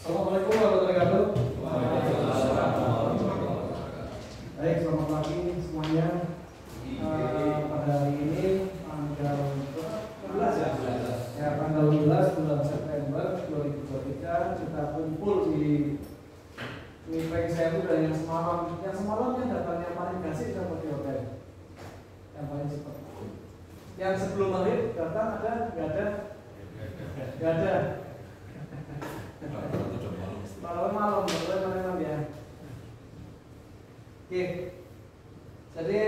Assalamualaikum warahmatullahi wabarakatuh. Baik, selamat pagi semuanya. Pada hari ini tanggal 12 ya, tanggal 12 bulan September 2023 kita kumpul di meeting saya itu dari yang semalam. Yang semalamnya datang yang paling gasik seperti hotel, yang paling cepat. Yang sebelum maghrib datang ada, nggak ada. Malam ya. Oke. Jadi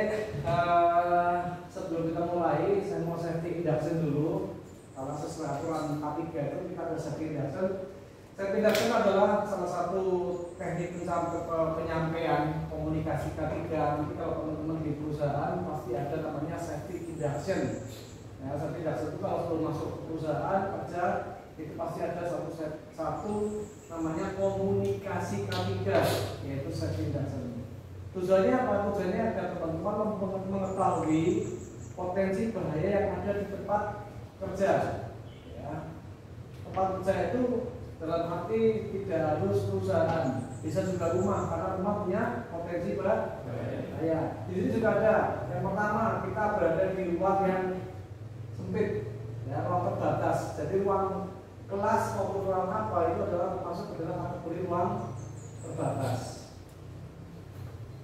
sebelum kita mulai, saya mau safety induction dulu. Karena sesuai aturan K3 itu kita ada safety induction. Safety induction adalah salah satu teknik penyampaian komunikasi K3. Nanti kalau teman-teman di perusahaan pasti ada namanya safety induction. Nah, safety induction itu kalau sebelum masuk ke perusahaan kerja itu pasti ada satu namanya komunikasi K3, yaitu safety induction. Tujuannya apa? Tujuannya agar teman-teman mengetahui potensi bahaya yang ada di tempat kerja. Ya. Tempat kerja itu dalam arti tidak harus perusahaan, bisa juga rumah, karena rumah punya potensi bahaya. Di sini juga ada. Yang pertama, kita berada di ruang yang sempit, ya, ruang terbatas. Jadi ruang kelas maupun ruang apa itu adalah masuk ke dalam kategori ruang terbatas.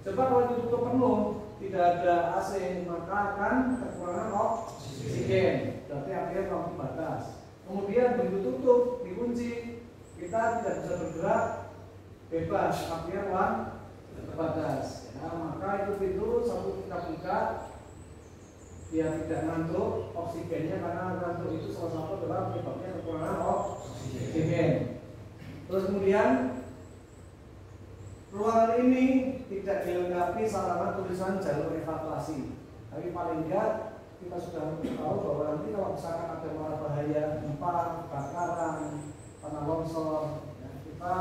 Coba kalau ditutup penuh, tidak ada AC, maka akan kekurangan oksigen. Berarti akhirnya ruang terbatas. Kemudian begitu tutup, dikunci, kita tidak bisa bergerak bebas, akhirnya ruang terbatas. Ya, maka itu pintu satu kita buka, biar tidak ngantuk oksigennya, karena ngantuk itu salah satu adalah penyebabnya kekurangan oksigen. Terus kemudian ruangan ini tidak dilengkapi sarana tulisan jalur evakuasi, tapi paling enggak kita sudah tahu bahwa nanti kalau misalkan ada mara bahaya, gempa, kebakaran, tanah longsor, ya, kita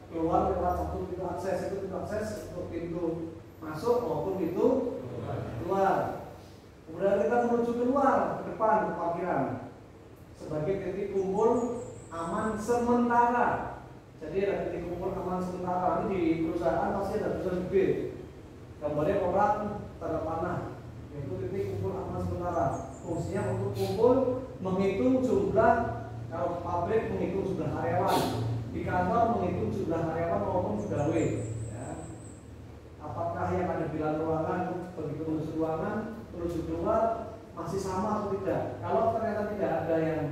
keluar lewat satu pintu akses. Itu pintu akses untuk pintu masuk maupun pintu keluar. Kemudian kita menuju keluar ke depan ke parkiran sebagai titik kumpul aman sementara. Jadi ada titik kumpul aman sementara. Ini di perusahaan pasti ada tulisan gede, gambarnya orang tanda panah, yaitu titik kumpul aman sementara. Fungsinya untuk kumpul, menghitung jumlah, kalau pabrik menghitung jumlah karyawan, di kantor menghitung jumlah karyawan maupun pegawai. Ya. Apakah yang ada di dalam ruangan begitu menuju ruangan, menuju keluar masih sama atau tidak? Kalau ternyata tidak ada yang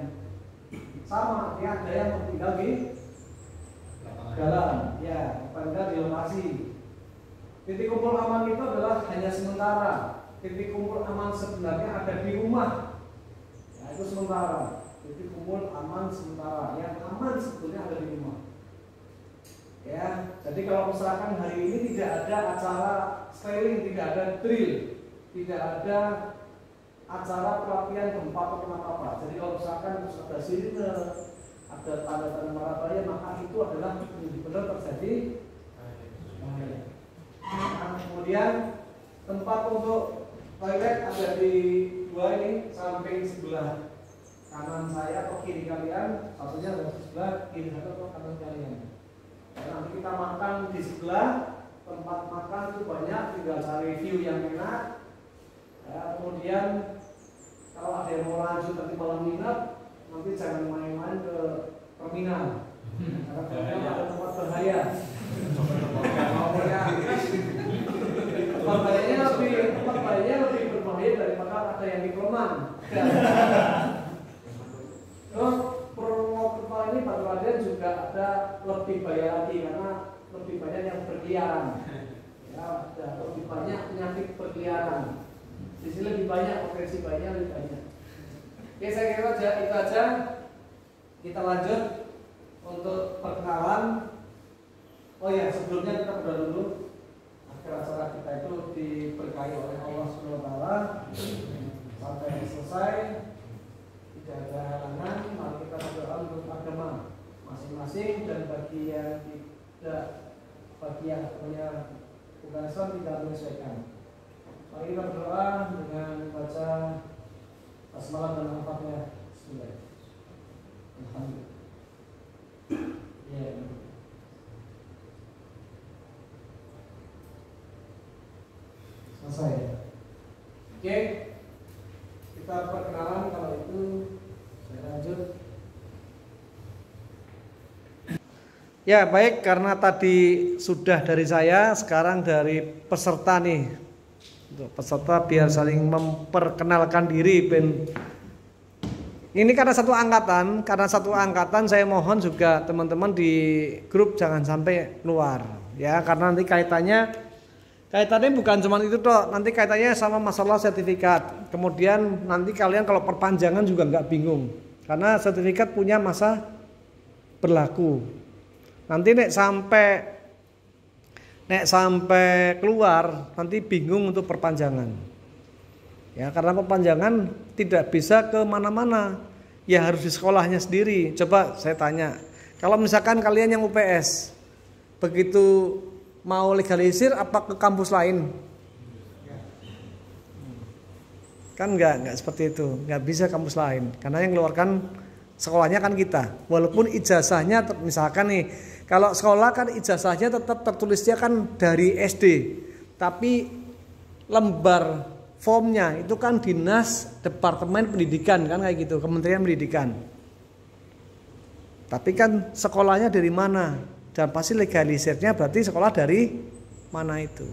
sama, dia ada yang tinggal di dalam, ya, tinggal di lokasi. Titik kumpul aman itu adalah hanya sementara. Titik kumpul aman sebenarnya ada di rumah, ya, itu sementara. Titik kumpul aman sementara, yang aman sebetulnya ada di rumah. Ya, jadi kalau misalkan hari ini tidak ada acara styling, tidak ada drill, tidak ada acara pelatihan gempa atau apa. Jadi kalau misalkan ada sirine, ada tanda-tanda mara bahaya, maka itu adalah benar-benar terjadi bahaya. Nah, kemudian tempat untuk toilet ada di dua ini, samping sebelah kanan saya atau kiri kalian, satunya adalah sebelah kiri atau kanan kalian. Nanti kita makan di sebelah, tempat makan itu banyak, tinggal cari view yang enak. Ya, kemudian kalau ada yang mau lanjut nanti malam nginep, nanti jangan main-main ke terminal, karena terminal ada tempat bahaya. Tempat bahayanya lebih berbahaya daripada ada yang di Kloman. Terus Purwokerto ini Batu Raden juga ada lebih bahaya lagi, karena lebih banyak yang berkeliaran. Ya, ada lebih banyak penyakit berkeliaran. Di sini lebih banyak, potensi bahaya lebih banyak. Oke, saya kira itu aja. Kita lanjut untuk perkenalan. Oh ya, sebelumnya kita berdoa dulu agar acara kita itu diberkahi oleh Allah SWT sampai selesai, tidak ada halangan. Mari kita berdoa untuk agama masing-masing, dan bagi yang tidak, bagi yang punya bukan Islam tidak menyesuaikan. Mari kita berdoa dengan baca basmalah dan al-Fatihah. Bismillah. Alhamdulillah. Ya. Oke, kita perkenalan kalau itu saya lanjut. Ya baik, karena tadi sudah dari saya, sekarang dari peserta nih. Untuk peserta biar saling memperkenalkan diri. Ini karena satu angkatan saya mohon juga teman-teman di grup jangan sampai keluar. Ya, karena nanti kaitannya bukan cuma itu toh, nanti kaitannya sama masalah sertifikat. Kemudian nanti kalian kalau perpanjangan juga nggak bingung, karena sertifikat punya masa berlaku. Nanti nek sampai keluar nanti bingung untuk perpanjangan. Ya, karena perpanjangan tidak bisa ke mana-mana. Ya harus di sekolahnya sendiri. Coba saya tanya, kalau misalkan kalian yang UPS begitu mau legalisir apa ke kampus lain? Kan enggak seperti itu. Enggak bisa kampus lain. Karena yang keluarkan sekolahnya kan kita. Walaupun ijazahnya misalkan nih, kalau sekolah kan ijazahnya tetap tertulisnya kan dari SD, tapi lembar formnya itu kan dinas departemen pendidikan kan kayak gitu, Kementerian Pendidikan. Tapi kan sekolahnya dari mana? Dan pasti legalisirnya berarti sekolah dari mana itu.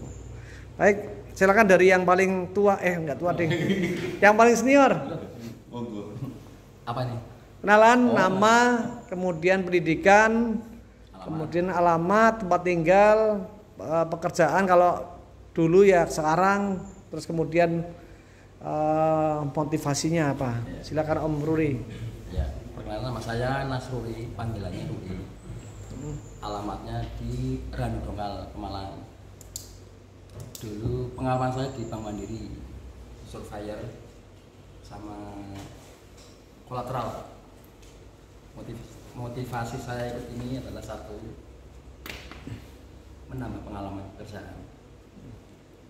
Baik, silakan dari yang paling tua, enggak tua deh, yang paling senior. Apa nih? Kenalan, nama, kemudian pendidikan. Kemudian alamat, tempat tinggal, pekerjaan kalau dulu ya sekarang, terus kemudian motivasinya apa? Silakan Om Ruri. Ya, perkenalkan nama saya Nasruri, panggilannya Ruri. Alamatnya di Randu Dongkal, Pemalang. Dulu pengalaman saya di Bank Mandiri, surveyor sama kolateral. Motivasi saya ikut ini adalah satu, menambah pengalaman pekerjaan.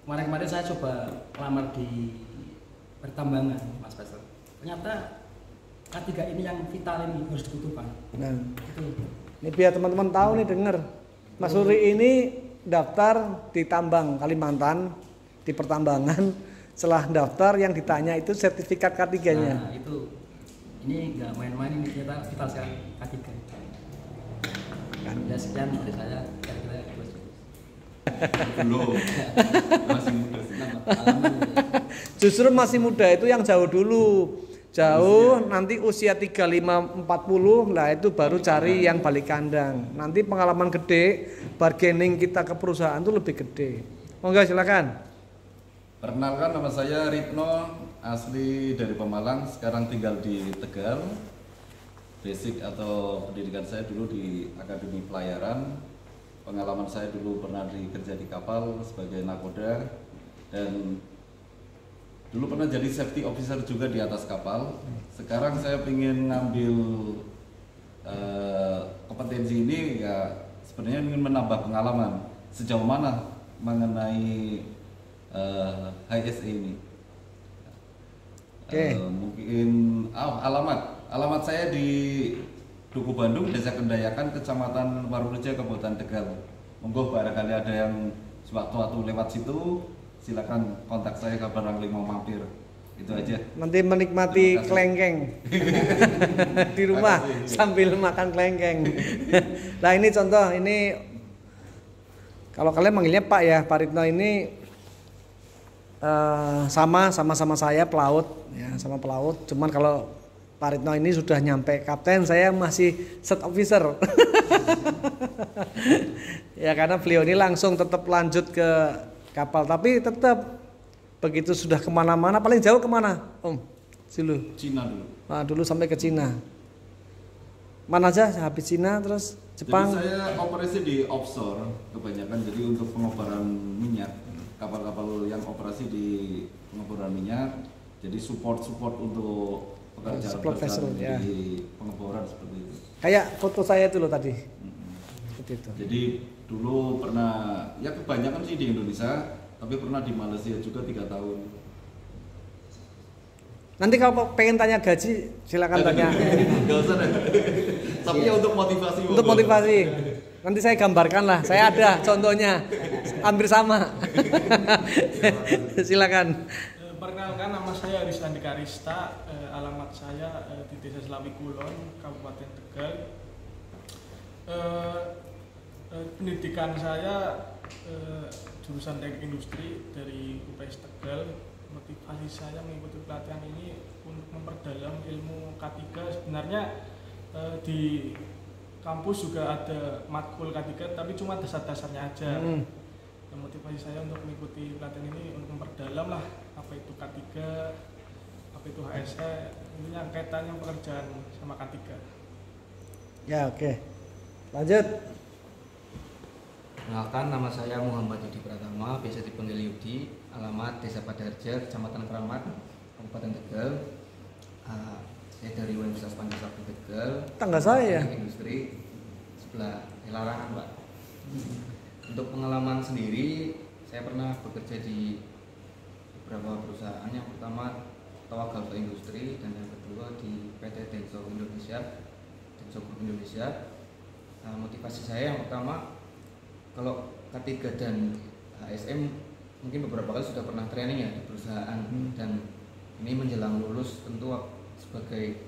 Kemarin saya coba melamar di pertambangan, Mas Pastor. Ternyata K3 ini yang vital ini harus dibutuhkan. Nah, ini biar teman-teman tahu nih, dengar. Mas Ruri ini daftar di tambang Kalimantan, di pertambangan. Setelah daftar yang ditanya itu sertifikat K3-nya. Nah, itu. Ini nggak main-main, ini kita sekarang K3 kan. Ya sekian dari saya, kira-kira belum masih muda sih. Justru masih muda itu yang jauh dulu, nanti usia 35-40 lah itu baru cari yang balik kandang. Nanti pengalaman gede, bargaining kita ke perusahaan itu lebih gede. Monggo silakan. Perkenalkan, nama saya Ritno, asli dari Pemalang, sekarang tinggal di Tegal. Basic atau pendidikan saya dulu di Akademi Pelayaran. Pengalaman saya dulu pernah kerja di kapal sebagai nakoda, dan dulu pernah jadi safety officer juga di atas kapal. Sekarang saya ingin ngambil kompetensi ini, ya sebenarnya ingin menambah pengalaman sejauh mana mengenai HSE ini. Mungkin alamat saya di Duku Bandung, Desa Kendayakan, Kecamatan Warureja, Kabupaten Tegal. Monggo barangkali ada yang sewaktu-waktu lewat situ, silakan kontak saya, kabar mau mampir. Itu aja. Nanti menikmati kelengkeng di rumah sambil makan kelengkeng. Nah ini contoh, ini kalau kalian manggilnya Pak ya, Pak Ritno ini sama saya pelaut ya, sama pelaut. Cuman kalau Pak Ritno ini sudah nyampe kapten, saya masih set officer. Ya karena beliau ini langsung tetap lanjut ke kapal, tapi tetap begitu sudah kemana-mana, paling jauh kemana Om? Dulu Cina dulu. Nah, dulu sampai ke Cina. Mana aja habis Cina terus Jepang? Jadi saya operasi di offshore kebanyakan, jadi untuk pengobaran minyak, kapal-kapal yang operasi di pengobaran minyak, jadi support untuk pekerjaan ya. Di pengeboran seperti itu. Kayak foto saya itu loh tadi. Seperti itu. Jadi dulu pernah, ya kebanyakan sih di Indonesia, tapi pernah di Malaysia juga 3 tahun. Nanti kalau pengen tanya gaji silakan tanya. Enggak usah deh. Tapi ya untuk motivasi. Untuk motivasi. Nanti saya gambarkan lah. Saya ada contohnya. Hampir sama. Silakan. Perkenalkan, nama saya Aris Andika Rista, alamat saya di Desa Selawi Kulon, Kabupaten Tegal. Pendidikan saya jurusan Teknik Industri dari UPS Tegal. Motivasi saya mengikuti pelatihan ini untuk memperdalam ilmu K3. Sebenarnya di kampus juga ada matkul K3, tapi cuma dasar-dasarnya aja. Motivasi saya untuk mengikuti pelatihan ini untuk memperdalam lah apa itu K3, apa itu HSE, intinya kaitannya pekerjaan sama K3. Ya, oke. Lanjut. Perkenalkan, nama saya Muhammad Yudi Pratama, biasa dipanggil Yudi, alamat Desa Padarja, Kecamatan Kramat, Kabupaten Tegal. Saya dari Universitas Pancasila Tegal. Tangga saya. Teknik Industri sebelah Larangan, Pak. Untuk pengalaman sendiri, saya pernah bekerja di beberapa perusahaan. Yang pertama Tawakal Industri, dan yang kedua di PT Denso Indonesia, Denso Group Indonesia. Motivasi saya yang pertama, kalau K3 dan HSM mungkin beberapa kali sudah pernah training ya di perusahaan, dan ini menjelang lulus tentu sebagai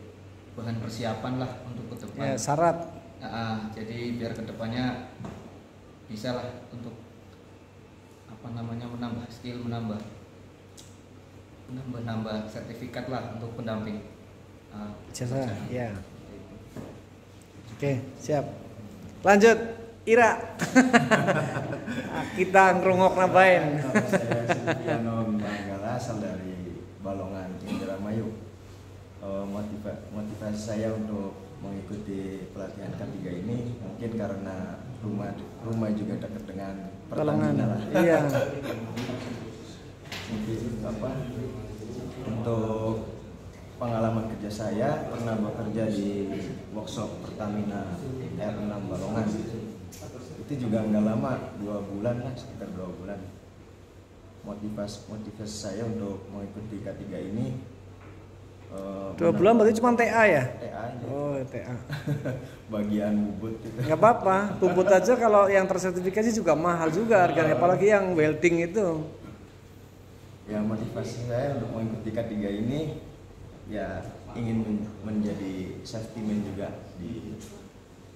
bahan persiapan lah untuk ke depan. Ya, syarat. Jadi biar kedepannya bisa lah untuk menambah skill, menambah sertifikat lah untuk pendamping Jasa, ya. Oke, siap. Lanjut, Ira. Kita ngerungok nabain. Saya Silviano Manggala, asal dari Balongan, Indramayu. Motivasi saya untuk mengikuti pelatihan K3 ini mungkin karena rumah juga dekat dengan Pertamina lah. Iya. Untuk pengalaman kerja saya pernah bekerja di workshop Pertamina R6 Balongan. Itu juga nggak lama, 2 bulan lah, sekitar 2 bulan. Motivasi saya untuk mengikuti K3 ini 2 bulan berarti cuma TA ya? TA aja. Oh, TA. Bagian bubut gitu. Nggak apa-apa, bubut aja kalau yang tersertifikasi juga mahal juga harganya, apalagi yang welding itu. Ya, motivasi saya untuk mengikuti K3 ini ya ingin menjadi safety man juga di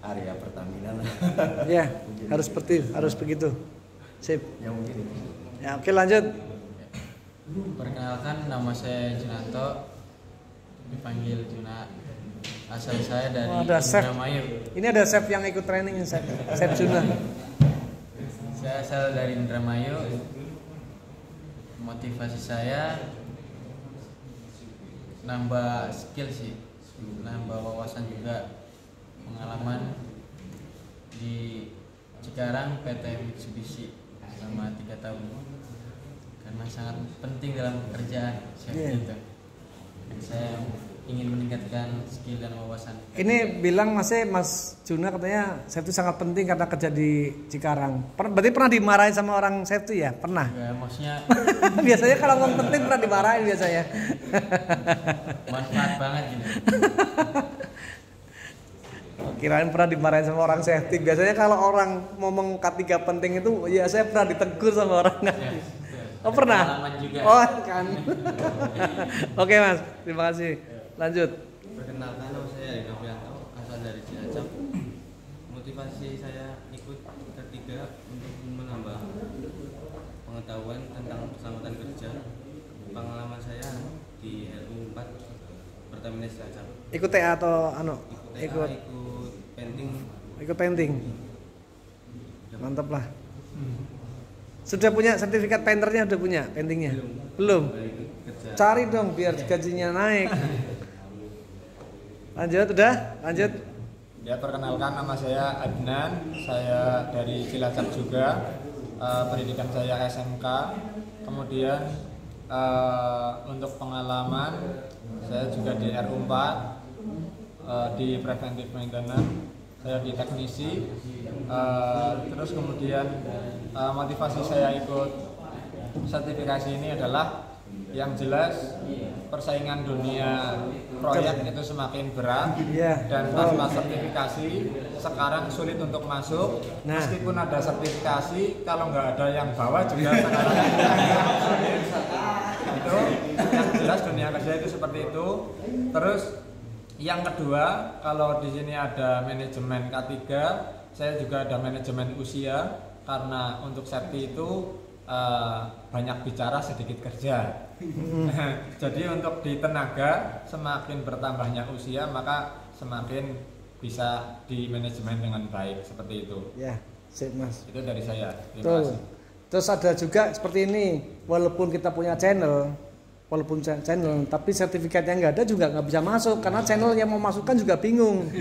area Pertamina lah. Ya, harus begitu. Sip. Ya mungkin itu. Ya, oke, lanjut. Perkenalkan, nama saya Junanto, dipanggil Juna. Asal saya dari Indramayu. Ini ada chef yang ikut training, chef Juna. Saya asal dari Indramayu. Motivasi saya nambah skill sih, nambah wawasan juga, pengalaman di Cikarang PT Mitsubishi selama 3 tahun, karena sangat penting dalam pekerjaan saya itu. Saya ingin meningkatkan skill dan wawasan. Ini bilang Mas Juna katanya safety sangat penting karena kerja di Cikarang. Berarti pernah dimarahin sama orang safety ya? Pernah? Ya, maksudnya biasanya kalau ngomong penting pernah dimarahin biasanya. Manfaat banget gitu. Kirain pernah dimarahin sama orang safety. Biasanya kalau orang ngomong K3 penting itu, ya saya pernah ditegur sama orang. Ya, oh pernah? pengalaman juga. Oh kan. Oke Mas, terima kasih. Lanjut. Perkenalkan, nama saya Eka Prianto, asal dari Cilacap. Motivasi saya ikut K3 untuk menambah pengetahuan tentang keselamatan kerja. Pengalaman saya di LU 4 Pertamina Cilacap. Ikut TA atau Ikut painting. Ikut painting. Mantap lah. Sudah punya sertifikat painternya, udah punya paintingnya? Belum. Cari dong biar gajinya naik. Lanjut, udah? Lanjut. Ya, perkenalkan, nama saya Adnan, saya dari Cilacap juga. Pendidikan saya SMK. Kemudian untuk pengalaman saya juga di RU4 di preventive maintenance, saya di teknisi. Terus kemudian motivasi saya ikut sertifikasi ini adalah yang jelas persaingan dunia proyek itu semakin berat, dan tanpa sertifikasi sekarang sulit untuk masuk. Meskipun ada sertifikasi, kalau nggak ada yang bawa juga sekarang sulit. itu, yang jelas dunia kerja itu seperti itu. Terus yang kedua, kalau di sini ada manajemen K3, saya juga ada manajemen usia, karena untuk safety itu banyak bicara sedikit kerja. Jadi untuk di tenaga semakin bertambahnya usia maka semakin bisa di manajemen dengan baik, seperti itu. Ya, sip Mas. Itu dari saya. Terima Betul. kasih. Terus ada juga seperti ini, walaupun kita punya channel, tapi sertifikatnya nggak ada juga nggak bisa masuk karena channel yang mau masukkan juga bingung.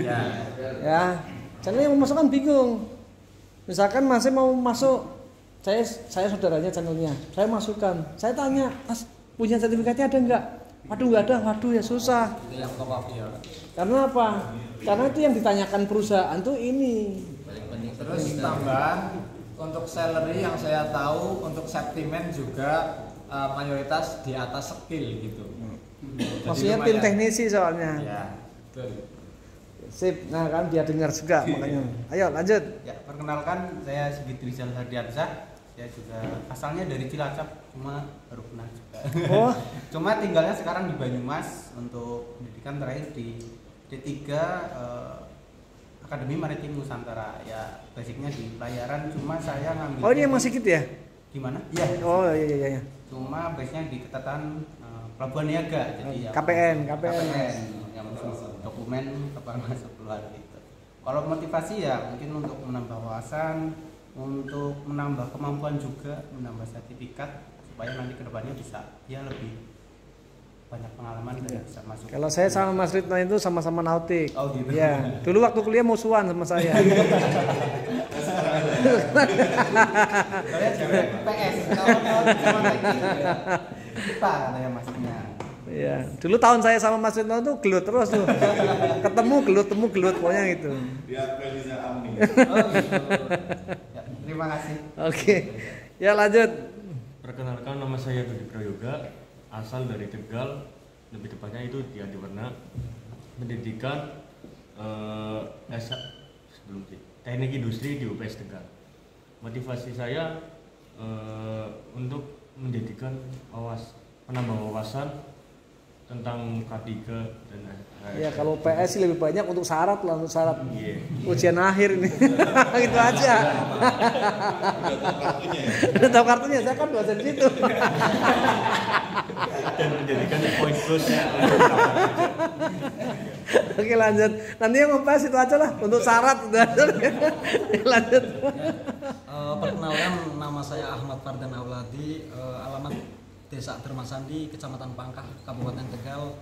Ya, channel yang mau masukkan bingung. Misalkan Mas mau masuk, saya saudaranya channelnya, saya masukkan, saya tanya, Mas punya sertifikatnya ada nggak? Waduh nggak ada, waduh ya susah. Itu yang top ya. Karena apa? Karena itu yang ditanyakan perusahaan tuh ini. Terus tambahan untuk salary yang saya tahu untuk safety man juga mayoritas di atas skill gitu. Maksudnya tim teknisi soalnya. Ya, betul. Sip, nah kan dia dengar juga makanya. Ayo lanjut. Ya, perkenalkan saya Sigit Rizal Hardiansyah. Saya juga asalnya dari Cilacap, cuma baru kenal juga. Oh. Cuma tinggalnya sekarang di Banyumas untuk pendidikan terakhir di D3 Akademi Maritim Nusantara. Ya, basicnya di pelayaran, cuma saya ngambil. Oh, ini yang masih gitu ya? Gimana? Iya. Oh, iya. Cuma base-nya di Ketatan Pelabuhan Niaga, jadi KPN. Yang dokumen kapal masuk keluar gitu. Kalau motivasi ya mungkin untuk menambah wawasan, untuk menambah kemampuan juga, menambah sertifikat supaya nanti kedepannya bisa ya lebih banyak pengalaman dan bisa masuk. Kalau saya sama Mas Ritno itu sama-sama nautik. Oh gitu. Ya, dulu waktu kuliah musuhan sama saya. Saya juga PS, tahun-tahun cuma kita katanya masuknya. Iya, dulu tahun saya sama Mas Ritno itu gelut terus tuh. Ketemu gelut pokoknya gitu. Biar bisa amni. Oh gitu. Ya, terima kasih. Oke. Ya lanjut. Perkenalkan, nama saya Budi Prayoga, asal dari Tegal, lebih tepatnya itu di Adiwarna, pendidikan teknik industri di UPS Tegal. Motivasi saya untuk menjadikan penambah wawasan tentang K3 dan Ya kalau PS sih lebih banyak untuk syarat lah, untuk syarat ujian akhir ini. Gitu aja. Udah tahu kartunya, saya kan dosen situ. Dan menjadikan poin plusnya. Oke lanjut. Nanti yang ngebahas itu aja lah untuk syarat udah. Lanjut. Perkenalkan, nama saya Ahmad Fardan Auladi, alamat Desa Dermasandi, Kecamatan Pangkah, Kabupaten Tegal.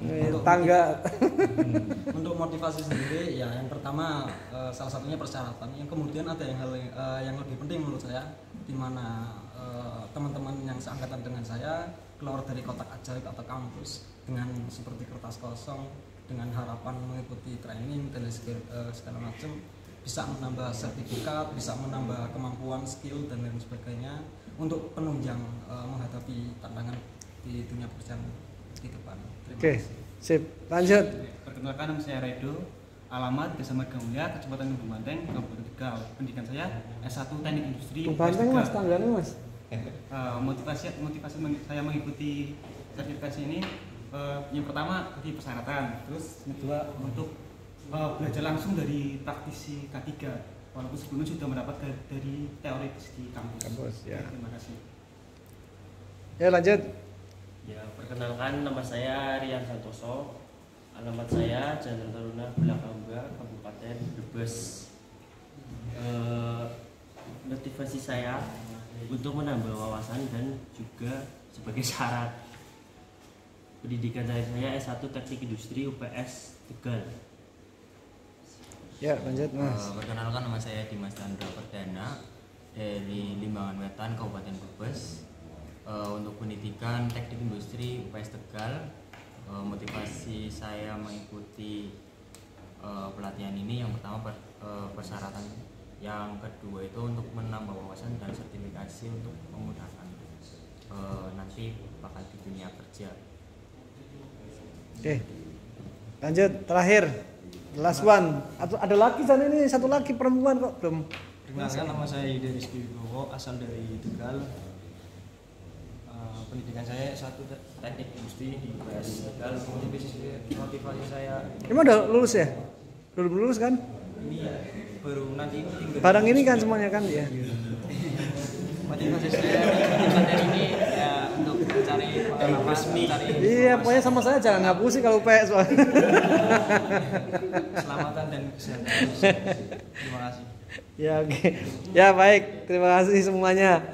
Tangga. Untuk motivasi sendiri, ya yang pertama salah satunya persyaratan. Yang kemudian ada yang lebih penting menurut saya, di mana teman-teman yang seangkatan dengan saya keluar dari kotak ajaib atau kampus dengan seperti kertas kosong, dengan harapan mengikuti training dan segala macam, bisa menambah sertifikat, bisa menambah kemampuan, skill dan lain sebagainya untuk penunjang menghadapi tantangan di dunia pekerjaan di depan. Oke, sip. Lanjut. Perkenalkan, nama saya Redo, alamat Desa Margamulya, Kecamatan Gunung Banteng, Kabupaten Tegal. Pendidikan saya S1 Teknik Industri. Banteng Mas, tangganya Mas. Motivasi saya mengikuti sertifikasi ini, yang pertama tadi persyaratan, terus yang kedua untuk belajar langsung dari praktisi K3. Walaupun sebelumnya sudah mendapat dari teoritis di kampus. Ya. Terima kasih. Ya lanjut. Ya, perkenalkan, nama saya Rian Santoso, alamat saya Jalan Taruna Belakangga, Kabupaten Brebes. Motivasi saya untuk menambah wawasan dan juga sebagai syarat pendidikan saya S1 Teknik Industri UPS Tegal. Ya lanjut Mas. Perkenalkan, nama saya Dimas Chandra Perdana dari Limbangan Wetan, Kabupaten Brebes. Untuk pendidikan Teknik Industri UPS Tegal, motivasi saya mengikuti pelatihan ini yang pertama persyaratan, yang kedua itu untuk menambah wawasan dan sertifikasi untuk memudahkan nanti bakal di dunia kerja. Oke, lanjut terakhir. Last one. Ada lagi sana ini, satu lagi perempuan kok belum. Perkenalkan, nama saya Ida Rizky Wibowo, asal dari Tegal. pendidikan saya S1 teknik industri di UPS Tegal. Motivasi saya Emang udah lulus ya? Belum lulus kan? ini baru nanti tinggal Barang ini kan semuanya kan ya. motivasi saya materi ini ya untuk mencari pengalaman resmi, Iya, pokoknya sama saya jangan ngapusi kalau UPS. keselamatan dan kesehatan. Terima kasih. Ya oke. Ya baik, terima kasih semuanya.